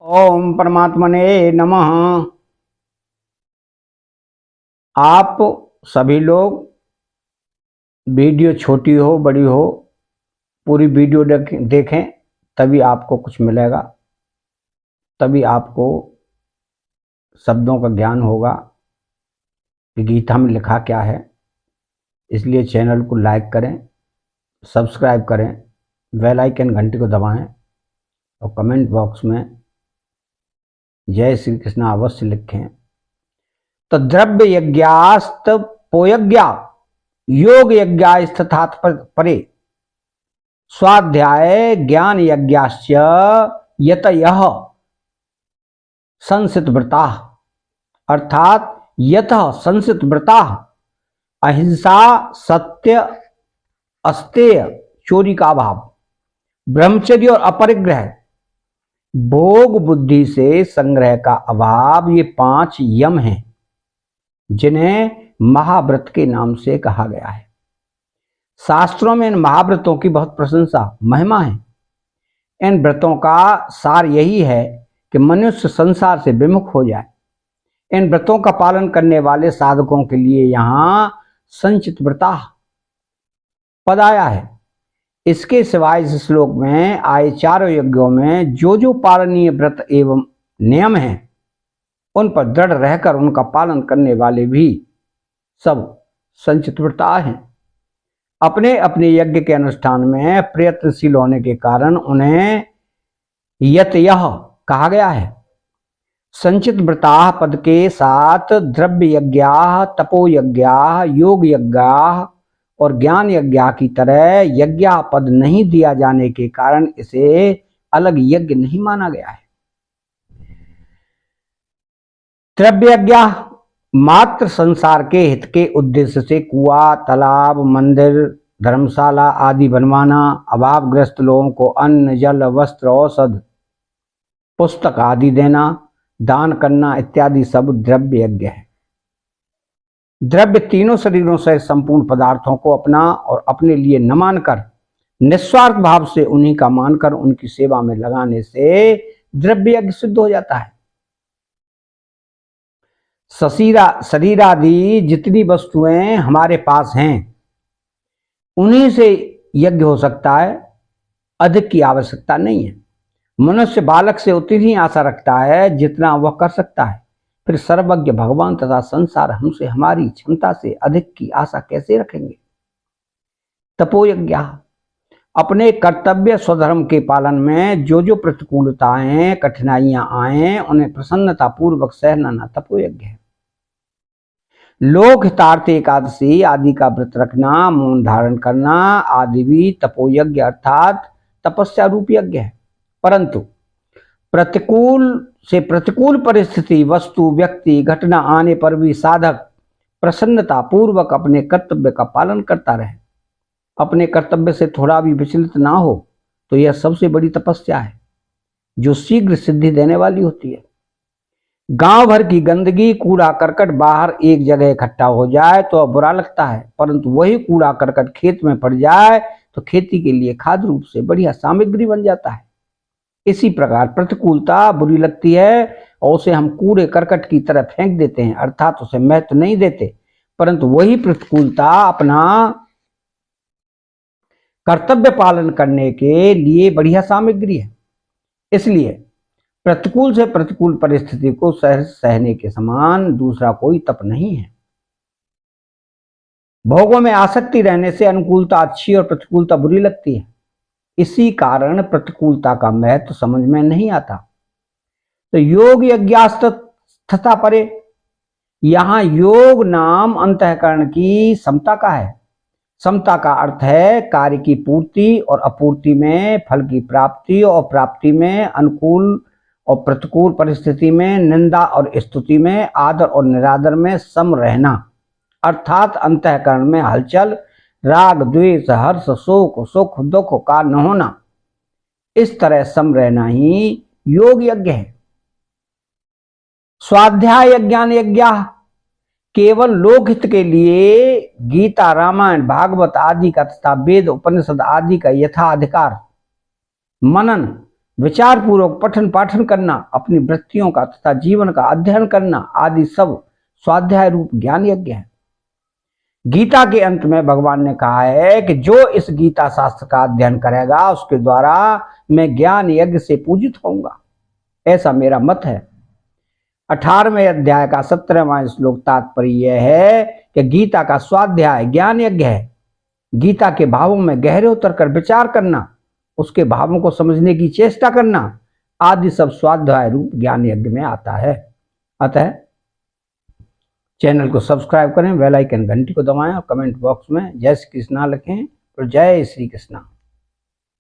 ओम परमात्मने नमः। आप सभी लोग वीडियो छोटी हो बड़ी हो पूरी वीडियो देखें तभी आपको कुछ मिलेगा, तभी आपको शब्दों का ज्ञान होगा कि गीता में लिखा क्या है। इसलिए चैनल को लाइक करें, सब्सक्राइब करें, बेल आइकन घंटी को दबाएं और कमेंट बॉक्स में जय श्री कृष्ण अवश्य लिखें। तो द्रव्य यज्ञास्त पोयज्ञा योग यज्ञास्तथात् परे स्वाध्याय ज्ञान यज्ञाश्च यतयः संसित व्रता, अर्थात यतः संसित व्रता अहिंसा, सत्य, अस्तेय, चोरी का अभाव, ब्रह्मचर्य और अपरिग्रह, भोग बुद्धि से संग्रह का अभाव, ये 5 यम हैं जिन्हें महाव्रत के नाम से कहा गया है। शास्त्रों में इन महाव्रतों की बहुत प्रशंसा महिमा है। इन व्रतों का सार यही है कि मनुष्य संसार से विमुख हो जाए। इन व्रतों का पालन करने वाले साधकों के लिए यहाँ संचित व्रता पद आया है। इसके सिवाय इस श्लोक में आए 4 यज्ञों में जो पालनीय व्रत एवं नियम हैं उन पर दृढ़ रहकर उनका पालन करने वाले भी सब संचित व्रता हैं। अपने अपने यज्ञ के अनुष्ठान में प्रयत्नशील होने के कारण उन्हें यतयः कहा गया है। संचित व्रता पद के साथ द्रव्य यज्ञा, तपो यज्ञा, योग यज्ञा और ज्ञान यज्ञ की तरह यज्ञ पद नहीं दिया जाने के कारण इसे अलग यज्ञ नहीं माना गया है। द्रव्य यज्ञ मात्र संसार के हित के उद्देश्य से कुआं, तालाब, मंदिर, धर्मशाला आदि बनवाना, अभावग्रस्त लोगों को अन्न, जल, वस्त्र, औषध, पुस्तक आदि देना, दान करना इत्यादि सब द्रव्य यज्ञ है। द्रव्य तीनों शरीरों से संपूर्ण पदार्थों को अपना और अपने लिए न मानकर निस्वार्थ भाव से उन्हीं का मानकर उनकी सेवा में लगाने से द्रव्य यज्ञ सिद्ध हो जाता है। शरीर आदि जितनी वस्तुएं हमारे पास हैं उन्हीं से यज्ञ हो सकता है, अधिक की आवश्यकता नहीं है। मनुष्य बालक से उतनी ही आशा रखता है जितना वह कर सकता है, फिर सर्वज्ञ भगवान तथा संसार हमसे हमारी क्षमता से अधिक की आशा कैसे रखेंगे। तपोयज्ञ अपने कर्तव्य स्वधर्म के पालन में जो प्रतिकूलताएं कठिनाइयां आए उन्हें प्रसन्नता पूर्वक सहना तपोयज्ञ है। लोक हितार्थ एकादशी आदि का व्रत रखना, मौन धारण करना आदि भी तपोयज्ञ अर्थात तपस्या रूप यज्ञ है। परंतु प्रतिकूल परिस्थिति, वस्तु, व्यक्ति, घटना आने पर भी साधक प्रसन्नता पूर्वक अपने कर्तव्य का पालन करता रहे, अपने कर्तव्य से थोड़ा भी विचलित ना हो, तो यह सबसे बड़ी तपस्या है जो शीघ्र सिद्धि देने वाली होती है। गांव भर की गंदगी, कूड़ा करकट बाहर एक जगह इकट्ठा हो जाए तो बुरा लगता है, परंतु वही कूड़ा करकट खेत में पड़ जाए तो खेती के लिए खाद रूप से बढ़िया सामग्री बन जाता है। इसी प्रकार प्रतिकूलता बुरी लगती है और उसे हम कूड़े करकट की तरह फेंक देते हैं, अर्थात उसे महत्व नहीं देते, परंतु वही प्रतिकूलता अपना कर्तव्य पालन करने के लिए बढ़िया सामग्री है। इसलिए प्रतिकूल से प्रतिकूल परिस्थिति को सहने के समान दूसरा कोई तप नहीं है। भोगों में आसक्ति रहने से अनुकूलता अच्छी और प्रतिकूलता बुरी लगती है। इसी कारण प्रतिकूलता का महत्व समझ में नहीं आता। तो योग यज्ञास्त तथा परे, यहां योग नाम अंतःकरण की समता का है। समता का अर्थ है कार्य की पूर्ति और अपूर्ति में, फल की प्राप्ति और प्राप्ति में, अनुकूल और प्रतिकूल परिस्थिति में, निंदा और स्तुति में, आदर और निरादर में सम रहना, अर्थात अंतःकरण में हलचल, राग, द्वेष, हर्ष, शोक, सुख, दुख का न होना, इस तरह सम रहना ही योग यज्ञ है। स्वाध्याय ज्ञान यज्ञ केवल लोकहित के लिए गीता, रामायण, भागवत आदि का तथा वेद, उपनिषद आदि का यथाधिकार मनन विचार पूर्वक पठन पाठन करना, अपनी वृत्तियों का तथा जीवन का अध्ययन करना आदि सब स्वाध्याय रूप ज्ञान यज्ञ है। गीता के अंत में भगवान ने कहा है कि जो इस गीता शास्त्र का अध्ययन करेगा उसके द्वारा मैं ज्ञान यज्ञ से पूजित होऊंगा, ऐसा मेरा मत है। 18वें अध्याय का 17वां श्लोक तात्पर्य यह है कि गीता का स्वाध्याय ज्ञान यज्ञ है। गीता के भावों में गहरे उतरकर विचार करना, उसके भावों को समझने की चेष्टा करना आदि सब स्वाध्याय रूप ज्ञान यज्ञ में आता है। अतः चैनल को सब्सक्राइब करें, बेल आइकन घंटी को दबाएं और कमेंट बॉक्स में जय श्री कृष्णा लिखें और जय श्री कृष्णा।